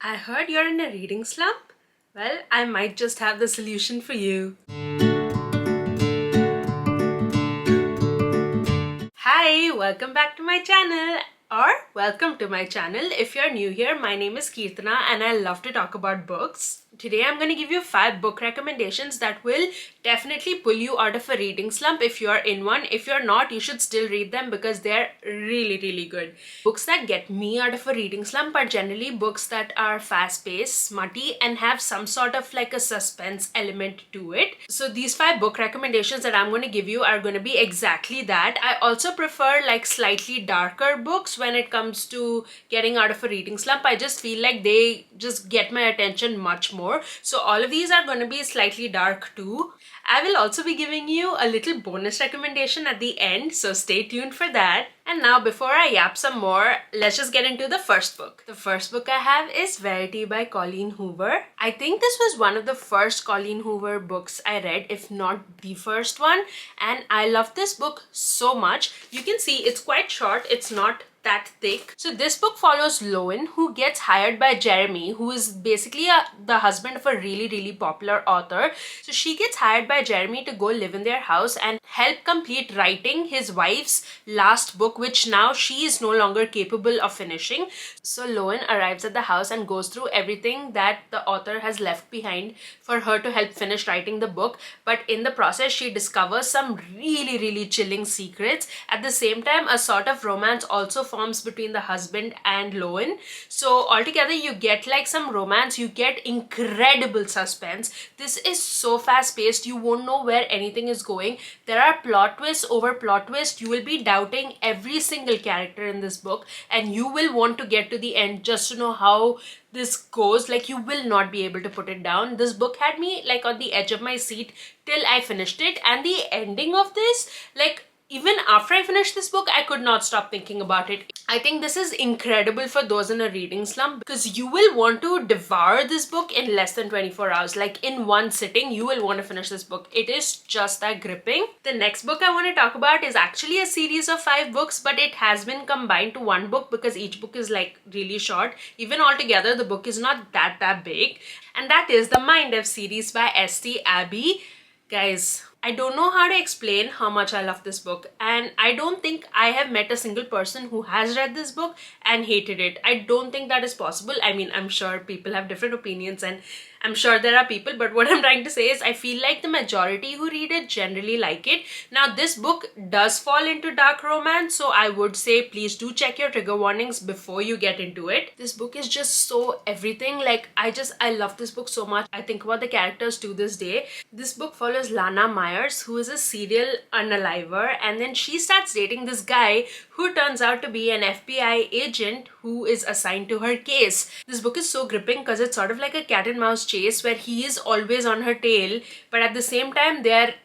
I heard you're in a reading slump? Well, I might just have the solution for you. Hi, welcome back to my channel. Or welcome to my channel. If you're new here, my name is Kirtana and I love to talk about books. Today I'm going to give you 5 book recommendations that will definitely pull you out of a reading slump if you're in one. If you're not, you should still read them because they're really good. Books that get me out of a reading slump are generally books that are fast-paced, smutty, and have some sort of like a suspense element to it. So these 5 book recommendations that I'm going to give you are going to be exactly that. I also prefer like slightly darker books when it comes to getting out of a reading slump. I just feel like they just get my attention much more. So all of these are going to be slightly dark too. I will also be giving you a little bonus recommendation at the end, so stay tuned for that. And now before I yap some more, let's just get into the first book. The first book I have is Verity by Colleen Hoover. I think this was one of the first Colleen Hoover books I read, if not the first one, and I love this book so much. You can see it's quite short, it's not that thick. So this book follows Lowen, who gets hired by Jeremy, who is basically the husband of a really popular author. So she gets hired by Jeremy to go live in their house and help complete writing his wife's last book, which now she is no longer capable of finishing. So Lowen arrives at the house and goes through everything that the author has left behind for her to help finish writing the book. But in the process, she discovers some really chilling secrets. At the same time, a sort of romance also forms between the husband and Lowen. So altogether you get like some romance, you get incredible suspense. This is so fast paced, you won't know where anything is going. There are plot twists over plot twists. You will be doubting every single character in this book and you will want to get to the end just to know how this goes. Like, you will not be able to put it down. This book had me like on the edge of my seat till I finished it, and the ending of this, like, even after I finished this book, I could not stop thinking about it. I think this is incredible for those in a reading slump because you will want to devour this book in less than 24 hours. Like, in one sitting, you will want to finish this book. It is just that gripping. The next book I want to talk about is actually a series of 5 books, but it has been combined to one book because each book is like really short. Even altogether, the book is not that big. And that is the Mind F series by S.T. Abbey. Guys, I don't know how to explain how much I love this book, and I don't think I have met a single person who has read this book and hated it. I don't think that is possible. I mean, I'm sure people have different opinions and I'm sure there are people, but what I'm trying to say is I feel like the majority who read it generally like it. Now, this book does fall into dark romance, so I would say please do check your trigger warnings before you get into it. This book is just so everything. Like, I love this book so much. I think about the characters to this day. This book follows Lana Myers, who is a serial unaliver, and then she starts dating this guy who turns out to be an FBI agent who is assigned to her case. This book is so gripping because it's sort of like a cat and mouse chase where he is always on her tail, but at the same time their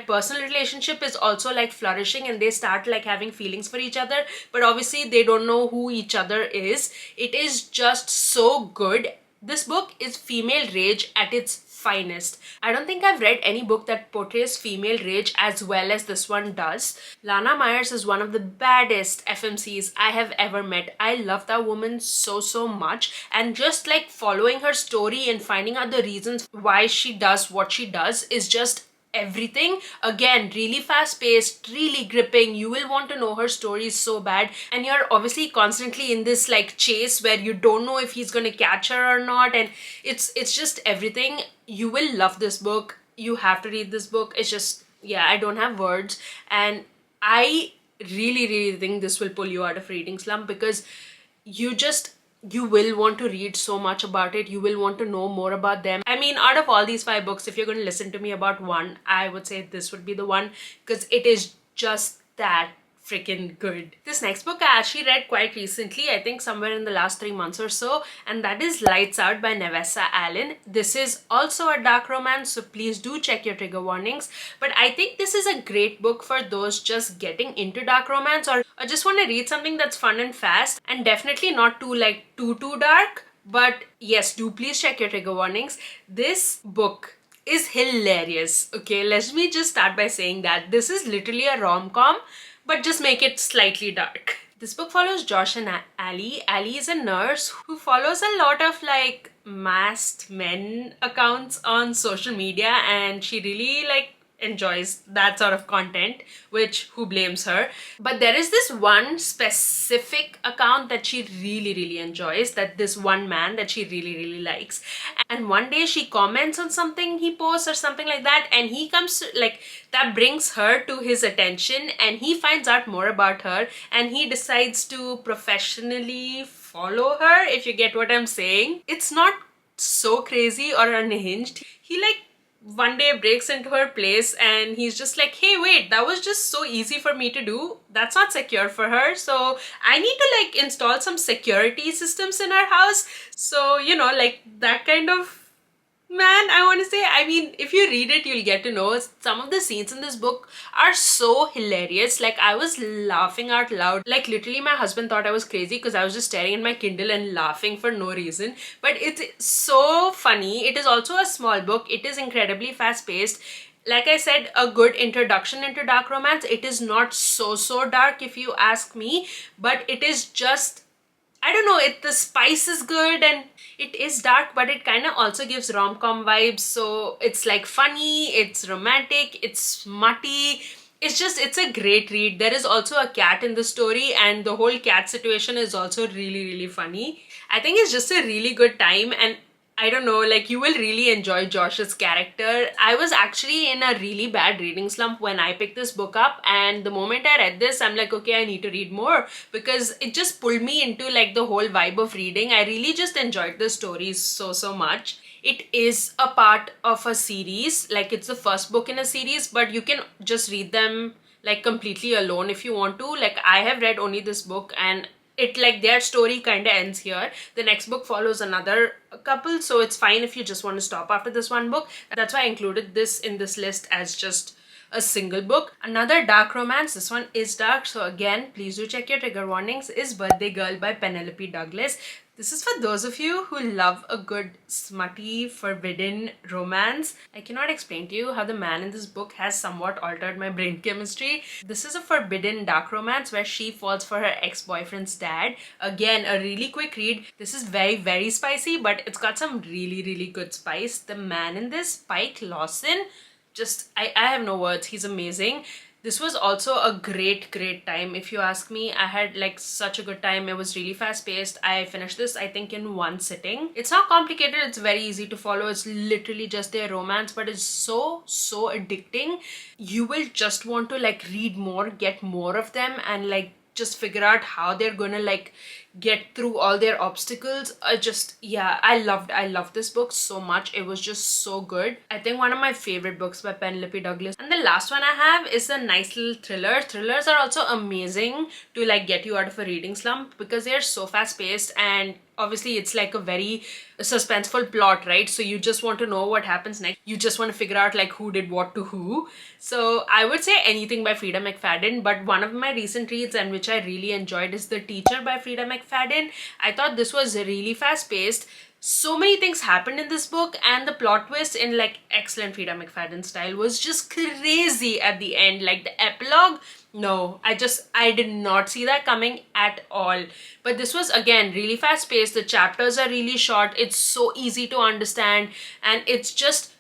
personal relationship is also like flourishing and they start like having feelings for each other, but obviously they don't know who each other is. It is just so good. This book is female rage at its finest. I don't think I've read any book that portrays female rage as well as this one does. Lana Myers is one of the baddest FMCs I have ever met. I love that woman so much, and just like following her story and finding out the reasons why she does what she does is just everything. Again, really fast paced, really gripping. You will want to know her story so bad, and you're obviously constantly in this like chase where you don't know if he's gonna catch her or not, and it's just everything. You will love this book. You have to read this book. It's just, yeah, I don't have words, and I really think this will pull you out of reading slump because you will want to read so much about it. You will want to know more about them. I mean, out of all these 5 books, if you're going to listen to me about one, I would say this would be the one because it is just that freaking good. This next book I actually read quite recently, I think somewhere in the last 3 months or so, and that is Lights Out by Nevessa Allen. This is also a dark romance, so please do check your trigger warnings. But I think this is a great book for those just getting into dark romance or just want to read something that's fun and fast, and definitely not too dark. But yes, do please check your trigger warnings. This book is hilarious. Okay, let me just start by saying that this is literally a rom-com, but just make it slightly dark. This book follows Josh and Ali. Ali is a nurse who follows a lot of like masked men accounts on social media, and she really like enjoys that sort of content, which who blames her. But there is this one specific account that she really enjoys, that this one man that she really likes. And one day she comments on something he posts or something like that, and he comes to, like, that brings her to his attention, and he finds out more about her, and he decides to professionally follow her, if you get what I'm saying. It's not so crazy or unhinged. He like one day breaks into her place and he's just like, hey wait, that was just so easy for me to do, that's not secure for her, so I need to like install some security systems in our house. So you know, like that kind of man, I want to say. I mean, if you read it, you'll get to know. Some of the scenes in this book are so hilarious. Like, I was laughing out loud. Like, literally, my husband thought I was crazy because I was just staring at my Kindle and laughing for no reason. But it's so funny. It is also a small book. It is incredibly fast-paced. Like I said, a good introduction into dark romance. It is not so dark if you ask me, but it is just, I don't know, the spice is good and it is dark, but it kind of also gives rom-com vibes. So it's like funny, it's romantic, it's smutty. It's a great read. There is also a cat in the story, and the whole cat situation is also really funny. I think it's just a really good time, and I don't know, like, you will really enjoy Josh's character. I was actually in a really bad reading slump when I picked this book up, and the moment I read this, I'm like, okay, I need to read more, because it just pulled me into like the whole vibe of reading. I really just enjoyed the stories so much. It is a part of a series, like it's the first book in a series, but you can just read them like completely alone if you want to. Like, I have read only this book, and it like their story kind of ends here. The next book follows another couple, so it's fine if you just want to stop after this one book. That's why I included this in this list as just a single book. Another dark romance, this one is dark, so again, please do check your trigger warnings, is Birthday Girl by Penelope Douglas. This is for those of you who love a good smutty, forbidden romance. I cannot explain to you how the man in this book has somewhat altered my brain chemistry. This is a forbidden dark romance where she falls for her ex-boyfriend's dad. Again, a really quick read. This is very spicy, but it's got some really good spice. The man in this, Spike Lawson, just, I have no words. He's amazing. This was also a great time, if you ask me. I had like such a good time. It was really fast paced. I finished this, I think, in one sitting. It's not complicated, it's very easy to follow. It's literally just their romance, but it's so addicting. You will just want to like read more, get more of them, and like just figure out how they're gonna like get through all their obstacles. I loved this book so much. It was just so good. I think one of my favorite books by Penelope Douglas. And the last one I have is a nice little thriller. Thrillers are also amazing to like get you out of a reading slump because they're so fast paced, and obviously it's like a very suspenseful plot, right? So you just want to know what happens next. You just want to figure out like who did what to who. So I would say anything by Frida McFadden, but one of my recent reads and which I really enjoyed is The Teacher by Frida McFadden. I thought this was really fast paced. So many things happened in this book, and the plot twist in like excellent Frida McFadden style was just crazy at the end. Like the epilogue, no, I did not see that coming at all. But this was again really fast paced. The chapters are really short. It's so easy to understand, and it's just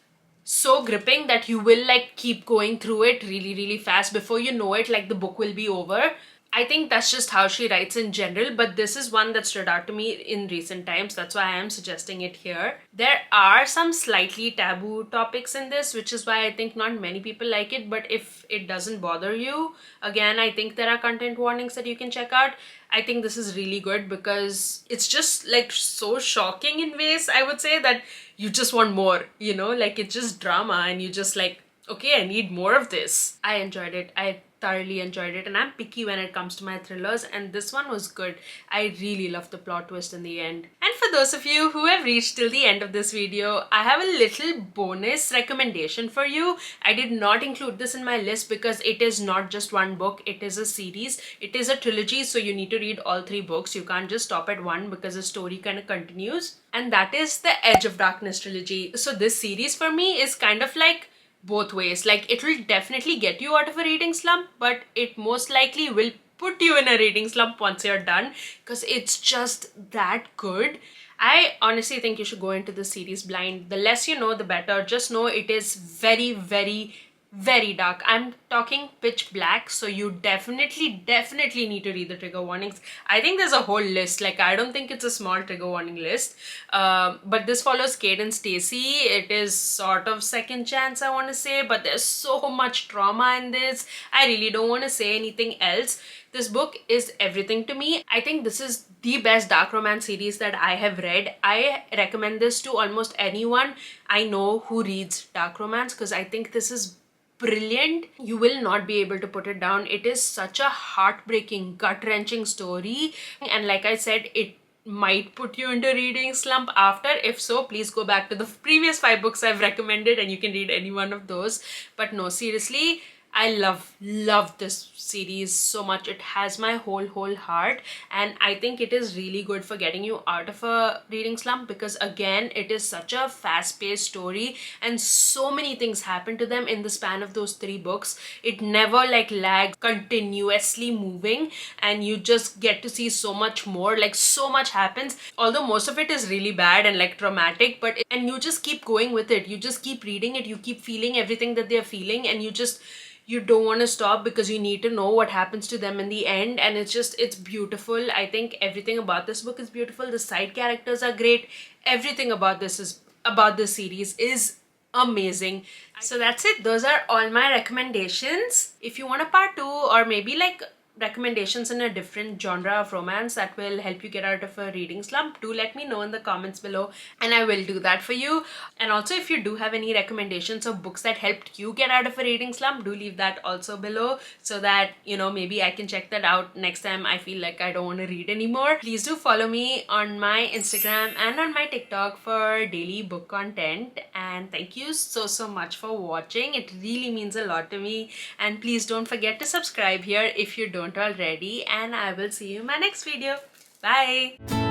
so gripping that you will like keep going through it really fast. Before you know it, like the book will be over. I think that's just how she writes in general, but this is one that stood out to me in recent times. That's why I am suggesting it here. There are some slightly taboo topics in this, which is why I think not many people like it, but if it doesn't bother you, again, I think there are content warnings that you can check out. I think this is really good because it's just like so shocking in ways, I would say, that you just want more, you know, like it's just drama and you just like, okay, I need more of this. I enjoyed it. I thoroughly enjoyed it, and I'm picky when it comes to my thrillers, and this one was good. I really loved the plot twist in the end. And for those of you who have reached till the end of this video, I have a little bonus recommendation for you. I did not include this in my list because it is not just one book, it is a series. It is a trilogy, so you need to read all 3 books. You can't just stop at one because the story kind of continues. And that is the Edge of Darkness trilogy. So this series for me is kind of like both ways. Like, it will definitely get you out of a reading slump, but it most likely will put you in a reading slump once you're done, because it's just that good. I honestly think you should go into the series blind. The less you know, the better. Just know it is very, very, very dark. I'm talking pitch black, so you definitely need to read the trigger warnings. I think there's a whole list. Like, I don't think it's a small trigger warning list. But this follows Kate and Stacy. It is sort of second chance, I want to say, but there's so much trauma in this. I really don't want to say anything else. This book is everything to me. I think this is the best dark romance series that I have read. I recommend this to almost anyone I know who reads dark romance, because I think this is brilliant. You will not be able to put it down. It is such a heartbreaking, gut-wrenching story, and like I said, it might put you into reading slump after. If so, please go back to the previous 5 books I've recommended and you can read any one of those. But no, seriously, I love this series so much. It has my whole heart, and I think it is really good for getting you out of a reading slump, because again, it is such a fast-paced story and so many things happen to them in the span of those 3 books. It never like lags, continuously moving, and you just get to see so much more. Like, so much happens, although most of it is really bad and like traumatic, and you just keep going with it. You just keep reading it, you keep feeling everything that they're feeling, and you don't want to stop because you need to know what happens to them in the end. And it's beautiful. I think everything about this book is beautiful. The side characters are great. Everything about this series is amazing. So that's it. Those are all my recommendations. If you want a part 2, or maybe like recommendations in a different genre of romance that will help you get out of a reading slump, do let me know in the comments below and I will do that for you. And also, if you do have any recommendations of books that helped you get out of a reading slump, do leave that also below, so that, you know, maybe I can check that out next time I feel like I don't want to read anymore. Please do follow me on my Instagram and on my TikTok for daily book content, and thank you so much for watching. It really means a lot to me, and please don't forget to subscribe here if you don't already, and I will see you in my next video. Bye!